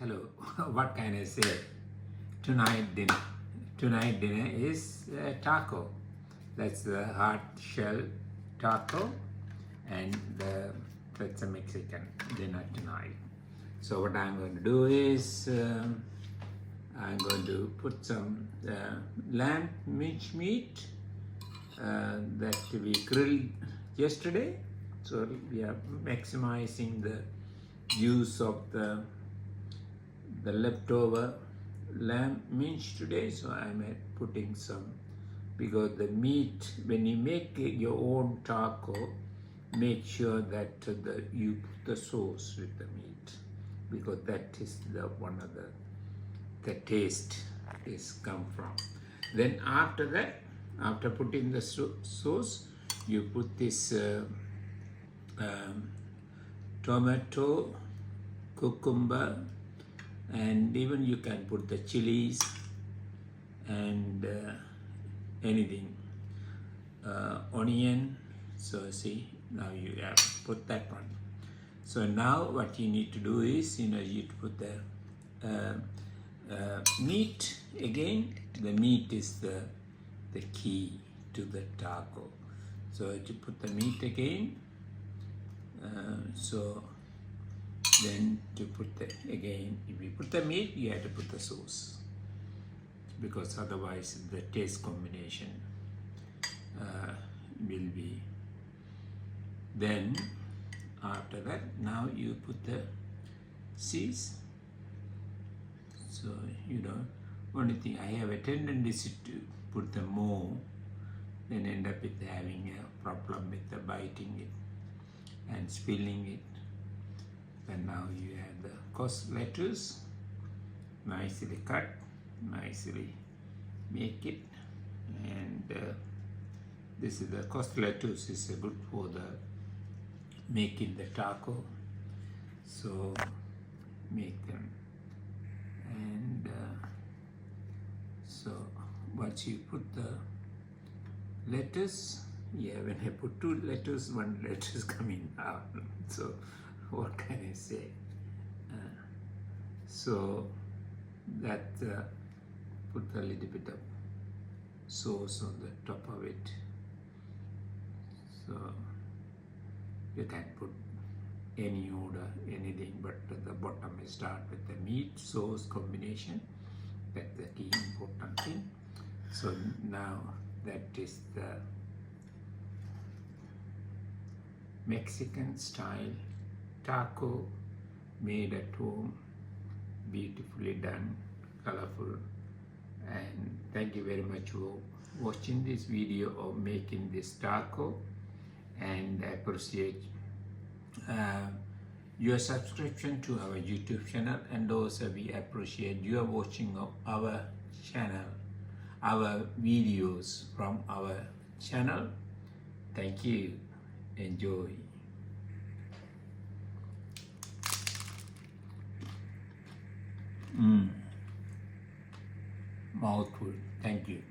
Hello. What can I say? Tonight dinner is taco. That's the hard shell taco, and that's a Mexican dinner tonight. So what I'm going to do is I'm going to put some lamb mince meat that we grilled yesterday. So we are maximizing the use of the leftover lamb mince today. So I'm putting some, because the meat, when you make your own taco, make sure that you put the sauce with the meat, because that is the one of the taste is come from. Then after that, after putting the sauce, you put this tomato, cucumber, and even you can put the chilies and anything, onion. So see, now you have put that one. So now what you need to do is, you put the meat again. The meat is the key to the taco. So to put the meat again, so then to put the, again, if you put the meat, you have to put the sauce, because otherwise the taste combination will be. Then after that, now you put the cheese. So only thing, I have a tendency to put the more, then end up with having a problem with the biting it and spilling it. And now you have the cost lettuce, nicely cut, nicely make it, and this is the cost lettuce is good for the making the taco. So make them, and so once you put the lettuce, when I put two lettuce, one lettuce coming out. So what can I say? So that put a little bit of sauce on the top of it. So you can put any order, anything, but at the bottom you start with the meat sauce combination. That's the key important thing. So now that is the Mexican style taco made at home, beautifully done, colorful. And thank you very much for watching this video of making this taco, and I appreciate your subscription to our YouTube channel, and also we appreciate your watching of our channel, our videos from our channel. Thank you. Enjoy. Mouthful. Thank you.